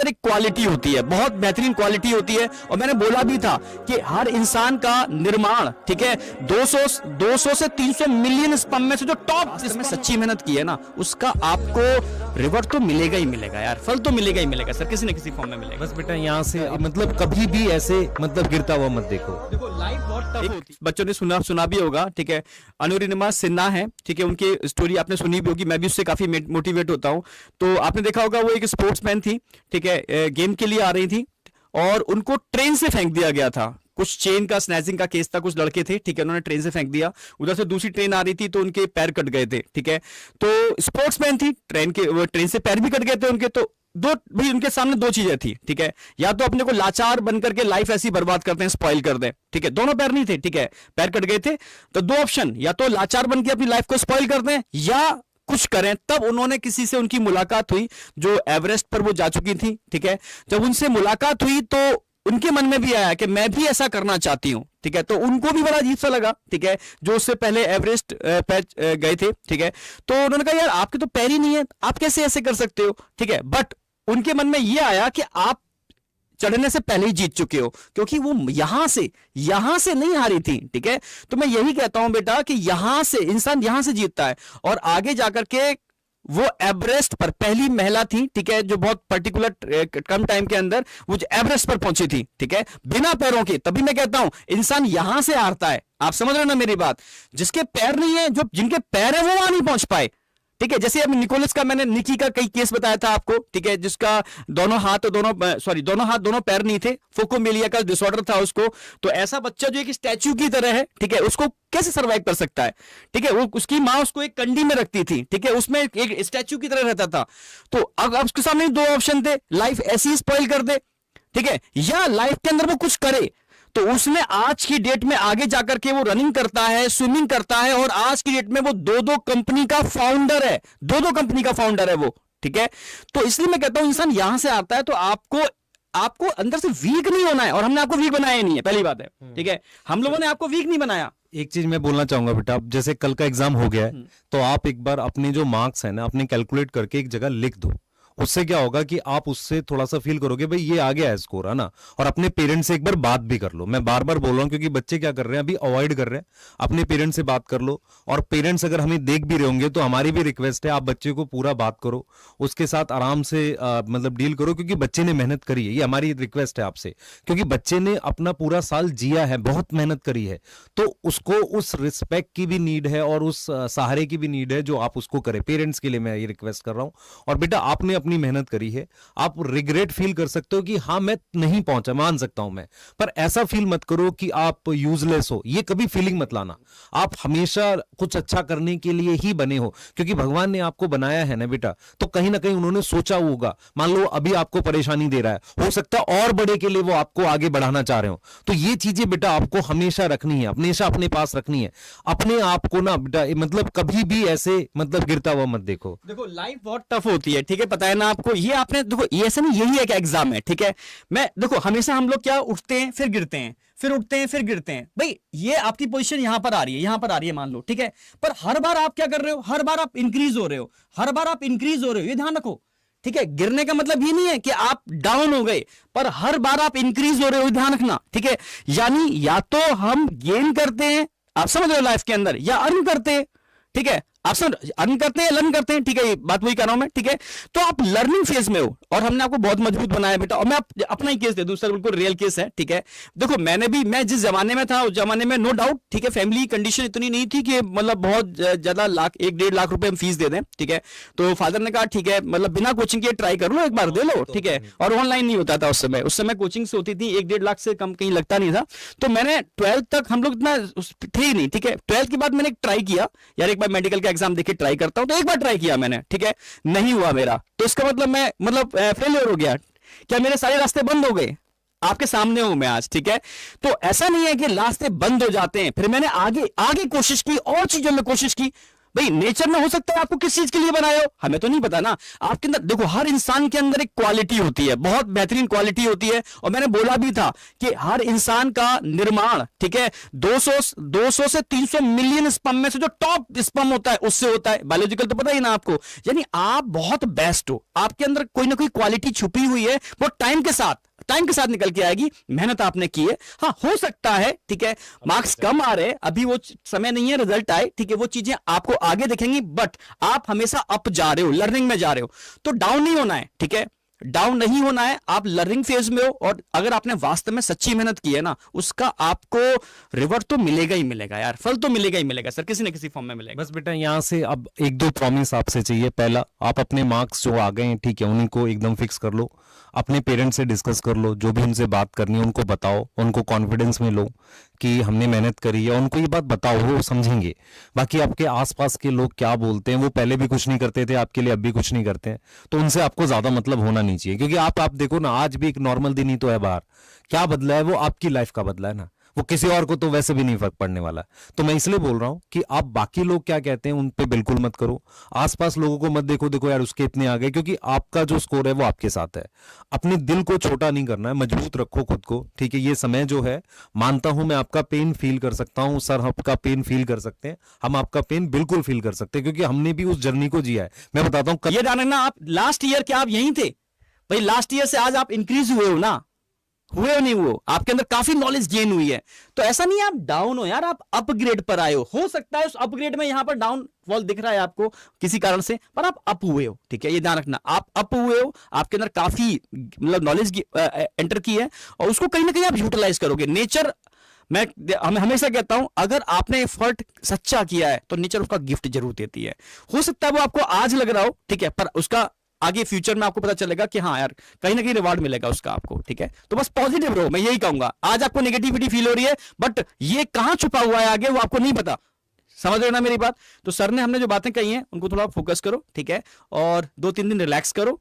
अंदर एक क्वालिटी होती है, बहुत बेहतरीन क्वालिटी होती है। और मैंने बोला भी था कि हर इंसान का निर्माण, ठीक है, 200 से 300 मिलियन स्पर्म में से जो टॉप जिसमें सच्ची मेहनत की है ना, उसका आपको रिवॉर्ड तो मिलेगा ही मिलेगा यार, फल तो मिलेगा ही मिलेगा सर, किसी न किसी फॉर्म में मिलेगा। बस बेटा यहाँ से मतलब कभी भी ऐसे मतलब गिरता हुआ मत देखो। लाइफ बहुत टफ होती है। बच्चों ने सुना भी होगा, ठीक है, अनुरिमा सिन्हा है, ठीक है, उनकी स्टोरी आपने सुनी भी होगी, मैं भी उससे काफी मोटिवेट होता हूं। तो आपने देखा होगा वो एक स्पोर्ट्समैन थी, ठीक है, गेम के लिए आ रही थी और उनको ट्रेन से फेंक दिया गया था। कुछ चेन का स्नैचिंग का केस था, कुछ लड़के थे, ठीक है, उन्होंने ट्रेन से फेंक दिया, उधर से दूसरी ट्रेन आ रही थी तो उनके पैर कट गए थे, ठीक है। तो स्पोर्ट्समैन थी, ट्रेन से पैर भी कट गए थे उनके। तो दो भाई उनके सामने दो चीजें थी, ठीक है, या तो अपने को लाचार बनकर के लाइफ ऐसी बर्बाद करते हैं, स्पॉइल कर दें, ठीक है, दोनों पैर नहीं थे, ठीक है, पैर कट गए थे। तो दो ऑप्शन, या तो लाचार बन के अपनी लाइफ को स्पॉइल कर दें या कुछ करें। तब उन्होंने किसी से उनकी मुलाकात हुई जो एवरेस्ट पर वो जा चुकी थी, ठीक है। जब उनसे मुलाकात हुई तो उनके मन में भी आया कि मैं भी ऐसा करना चाहती हूं, ठीक है। तो उनको भी बड़ा अजीब सा लगा, ठीक है, जो उससे पहले एवरेस्ट गए थे, ठीक है। तो उन्होंने कहा यार आपके तो पैर ही नहीं है, आप कैसे ऐसे कर सकते हो, ठीक है। बट उनके मन में यह आया कि आप चढ़ने से पहले ही जीत चुके हो, क्योंकि वो यहां से नहीं हारी थी, ठीक है। तो मैं यही कहता हूं बेटा कि यहां से इंसान यहां से जीतता है और आगे जाकर के वो एवरेस्ट पर पहली महिला थी, ठीक है, जो बहुत पर्टिकुलर कम टाइम के अंदर वो एवरेस्ट पर पहुंची थी, ठीक है, बिना पैरों के। तभी मैं कहता हूं इंसान यहां से हारता है। आप समझ रहे हो ना मेरी बात? जिसके पैर नहीं है, जो जिनके पैर है वो वहां नहीं पहुंच पाए, ठीक है। जैसे अब निकोलस का, मैंने निकी का कई केस बताया था आपको, ठीक है, जिसका दोनों हाथ दोनों पैर नहीं थे, फोकोमेलिया का डिसऑर्डर था उसको। तो ऐसा बच्चा जो एक स्टैच्यू की तरह है, ठीक है, उसको कैसे सरवाइव कर सकता है, ठीक है। वो उसकी मां उसको एक कंडी में रखती थी, ठीक है, उसमें एक स्टैच्यू की तरह रहता था। तो अब उसके सामने दो ऑप्शन थे, लाइफ ऐसी स्पॉइल कर दे, ठीक है, या लाइफ के अंदर वो कुछ करे। तो उसने आज की डेट में आगे जाकर के वो रनिंग करता है, स्विमिंग करता है और आज की डेट में वो दो कंपनी का फाउंडर है, दो कंपनी का फाउंडर है वो, ठीक है। तो इसलिए मैं कहता हूं इंसान यहां से आता है तो आपको अंदर से वीक नहीं होना है, और हमने आपको वीक बनाया नहीं है, पहली बात है, ठीक है, हम लोगों ने आपको वीक नहीं बनाया। एक चीज मैं बोलना चाहूंगा बेटा, अब जैसे कल का एग्जाम हो गया है तो आप एक बार अपने जो मार्क्स है ना अपने कैलकुलेट करके एक जगह लिख दो। उससे क्या होगा कि आप उससे थोड़ा सा फील करोगे भाई ये आ गया है स्कोर, है ना। और अपने पेरेंट्स से एक बार बात भी कर लो। मैं बार बार बोल रहा हूं क्योंकि बच्चे क्या कर रहे हैं अभी अवॉइड कर रहे हैं। अपने पेरेंट्स से बात कर लो, और पेरेंट्स अगर हमें देख भी रहे होंगे तो हमारी भी रिक्वेस्ट है आप बच्चे को पूरा बात करो, उसके साथ आराम से मतलब डील करो, क्योंकि बच्चे ने मेहनत करी है। ये हमारी रिक्वेस्ट है आपसे, क्योंकि बच्चे ने अपना पूरा साल जिया है, बहुत मेहनत करी है, तो उसको उस रिस्पेक्ट की भी नीड है और उस सहारे की भी नीड है जो आप उसको करें। पेरेंट्स के लिए मैं ये रिक्वेस्ट कर रहा हूं। और बेटा आपने अपनी मेहनत करी है, आप रिग्रेट फील कर सकते हो कि हाँ मैं नहीं पहुंचा, मान सकता हूं मैं, पर ऐसा फील मत करो कि आप यूजलेस हो। ये कभी फीलिंग मत लाना। आप हमेशा कुछ अच्छा करने के लिए ही बने हो, क्योंकि भगवान ने आपको बनाया है ना बेटा, तो कहीं ना कहीं उन्होंने सोचा होगा। मान लो अभी आपको परेशानी दे रहा है, हो सकता है और बड़े के लिए वो आपको आगे बढ़ाना चाह रहे हो। तो ये चीजें बेटा आपको हमेशा रखनी है, हमेशा अपने पास रखनी है। अपने आप को ना बेटा मतलब कभी भी ऐसे मतलब गिरता हुआ मत देखो। देखो लाइफ बहुत टफ होती है, ठीक है, पता है ना आपको। ये आपने देखो, ये ऐसा नहीं, यही एक एग्जाम है, ठीक है। मैं देखो हमेशा हम लोग क्या उठते हैं फिर गिरते हैं, फिर उठते हैं फिर गिरते हैं। भाई ये आपकी पोजीशन यहां पर आ रही है, यहां पर आ रही है, मान लो, ठीक है, पर हर बार आप क्या कर रहे हो, हर बार आप इंक्रीज हो रहे हो, हर बार आप इंक्रीज हो रहे हो, ये ध्यान रखो, ठीक है। गिरने का मतलब ये नहीं है कि आप डाउन हो गए, पर हर बार आप इंक्रीज हो रहे हो, ध्यान रखना, ठीक है। यानी या तो हम गेन करते हैं, आप समझ रहे हो, लाइफ के अंदर, या अर्न करते हैं, ठीक है। आप सब अर्न करते हैं, लर्न करते हैं, ठीक है, ये बात वही कर रहा हूं मैं, ठीक है। तो आप लर्निंग फेज में हो और हमने आपको बहुत मजबूत बनाया बेटा। और मैं अपना ही केस दे दूं सर, बिल्कुल रियल केस है, ठीक है। देखो मैं जिस जमाने में था उस जमाने में नो डाउट, ठीक है, फैमिली कंडीशन इतनी नहीं थी कि मतलब बहुत ज्यादा 1.5 लाख रुपए हम फीस दे दें, ठीक है। तो फादर ने कहा ठीक है, मतलब बिना कोचिंग के ट्राई कर लो, एक बार दे लो, ठीक है। और ऑनलाइन नहीं होता था उस समय कोचिंग से होती थी, 1.5 लाख से कम कहीं लगता नहीं था। तो मैंने 12th तक, हम लोग इतना थे ही नहीं, ठीक है। 12th के बाद मैंने एक ट्राई किया यार, एक बार मेडिकल का एग्जाम देके ट्राई करता हूं, तो एक बार ट्राई किया मैंने, ठीक है, नहीं हुआ मेरा। तो इसका मतलब मैं फेलियर हो गया क्या? मेरे सारे रास्ते बंद हो गए? आपके सामने हूं मैं आज, ठीक है। तो ऐसा नहीं है कि रास्ते बंद हो जाते हैं, फिर मैंने आगे आगे कोशिश की, और चीजों में कोशिश की, भाई नेचर में हो सकता है आपको किस चीज के लिए बनाया हो, हमें तो नहीं पता ना। आपके अंदर देखो, हर इंसान के अंदर एक क्वालिटी होती है, बहुत बेहतरीन क्वालिटी होती है। और मैंने बोला भी था कि हर इंसान का निर्माण, ठीक है, 200 से 300 मिलियन स्पर्म में से जो टॉप स्पर्म होता है उससे होता है। बायोलॉजिकल तो पता ही ना आपको। यानी आप बहुत बेस्ट हो, आपके अंदर कोई ना कोई क्वालिटी छुपी हुई है, वो टाइम के साथ निकल के आएगी। मेहनत आपने की है। हाँ, हो सकता है, ठीक है, मार्क्स कम आ रहे, अभी वो समय नहीं है, रिजल्ट आए, ठीक है, वो चीजें आपको आगे दिखेंगी, बट आप हमेशा अप जा रहे हो, लर्निंग में जा रहे हो, तो डाउन नहीं होना है, ठीक है, डाउन नहीं होना है। आप लर्निंग फेज में हो, और अगर आपने वास्तव में सच्ची मेहनत की है ना, उसका आपको रिवॉर्ड तो मिलेगा ही मिलेगा यार, फल तो मिलेगा ही मिलेगा सर, किसी न किसी फॉर्म में मिलेगा। बस बेटा यहाँ से अब एक दो प्रॉमिस आपसे चाहिए। पहला, आप अपने मार्क्स जो आ गए हैं, ठीक है, उनको एकदम फिक्स कर लो, अपने पेरेंट्स से डिस्कस कर लो, जो भी उनसे बात करनी है उनको बताओ, उनको कॉन्फिडेंस में लो कि हमने मेहनत करी है, उनको ये बात बताओ, वो समझेंगे। बाकी आपके आसपास के लोग क्या बोलते हैं, वो पहले भी कुछ नहीं करते थे आपके लिए, अब भी कुछ नहीं करते हैं, तो उनसे आपको ज्यादा मतलब होना नहीं चाहिए। क्योंकि आप देखो ना, आज भी एक नॉर्मल दिन ही तो है बाहर, क्या बदला है, वो आपकी लाइफ का बदला है ना, वो किसी और को तो वैसे भी नहीं फर्क पड़ने वाला। तो मैं इसलिए बोल रहा हूं कि आप बाकी लोग क्या कहते हैं उन पे बिल्कुल मत करो, आसपास लोगों को मत देखो, देखो यार उसके इतने आ गए, क्योंकि आपका जो स्कोर है वो आपके साथ है। अपने दिल को छोटा नहीं करना है, मजबूत रखो खुद को, ठीक है। ये समय जो है, मानता हूं मैं आपका पेन फील कर सकता हूं, सर आपका पेन फील कर सकते हैं, हम आपका पेन बिल्कुल फील कर सकते हैं, क्योंकि हमने भी उस जर्नी को जिया है। मैं बताता हूं, ये ध्यान रखना, आप लास्ट ईयर क्या आप यहीं थे भाई? लास्ट ईयर से आज आप इंक्रीज हुए हो ना, हुए हो नहीं हुए हो, आपके अंदर काफी नॉलेज गेन हुई है। तो ऐसा नहीं है आप डाउन हो यार, आप अपग्रेड पर आए हो सकता है उस अपग्रेड में यहां पर डाउनफॉल दिख रहा है आपको किसी कारण से, पर आप अप हुए हो, ठीक है, ये ध्यान रखना, आप अप हुए हो, आपके अंदर काफी मतलब नॉलेज एंटर की है, और उसको कहीं ना कहीं आप यूटिलाइज करोगे। नेचर, मैं हमेशा कहता हूं, अगर आपने एफर्ट सच्चा किया है तो नेचर उसका गिफ्ट जरूर देती है। हो सकता है वो आपको आज लग रहा हो, ठीक है, पर उसका आगे फ्यूचर में आपको पता चलेगा कि हाँ यार, कहीं ना कहीं रिवार्ड मिलेगा उसका आपको, ठीक है। तो बस पॉजिटिव रहो, मैं यही कहूंगा। आज आपको नेगेटिविटी फील हो रही है, बट ये कहां छुपा हुआ है आगे, वो आपको नहीं पता। समझ रहे हो ना मेरी बात? तो सर ने हमने जो बातें कही हैं उनको थोड़ा फोकस करो, ठीक है, और 2-3 दिन रिलैक्स करो,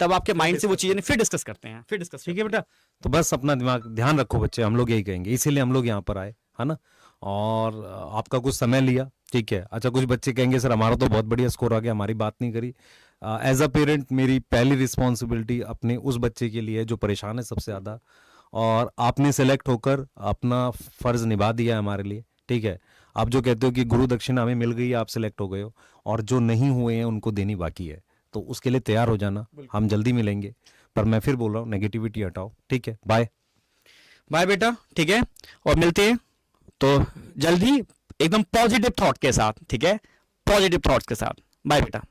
तब आपके माइंड से वो चीजें फिर डिस्कस करते हैं, फिर डिस्कस। ठीक है बेटा। तो बस अपना दिमाग ध्यान रखो बच्चे, हम लोग यही कहेंगे, इसीलिए हम लोग यहाँ पर आए, है ना। और आपका कुछ समय लिया, ठीक है। अच्छा, कुछ बच्चे कहेंगे सर हमारा तो बहुत बढ़िया स्कोर आ गया, हमारी बात नहीं करी। एज अ पेरेंट मेरी पहली रिस्पॉन्सिबिलिटी अपने उस बच्चे के लिए है जो परेशान है सबसे ज़्यादा, और आपने सेलेक्ट होकर अपना फर्ज निभा दिया है हमारे लिए, ठीक है। आप जो कहते हो कि गुरु दक्षिणा हमें मिल गई है, आप सेलेक्ट हो गए हो, और जो नहीं हुए हैं उनको देनी बाकी है, तो उसके लिए तैयार हो जाना, हम जल्दी मिलेंगे। पर मैं फिर बोल रहा हूँ, नेगेटिविटी हटाओ, ठीक है। बाय बाय बेटा, ठीक है, और मिलते हैं तो जल्दी एकदम पॉजिटिव थॉट के साथ, ठीक है, पॉजिटिव थॉट्स के साथ। बाय बेटा।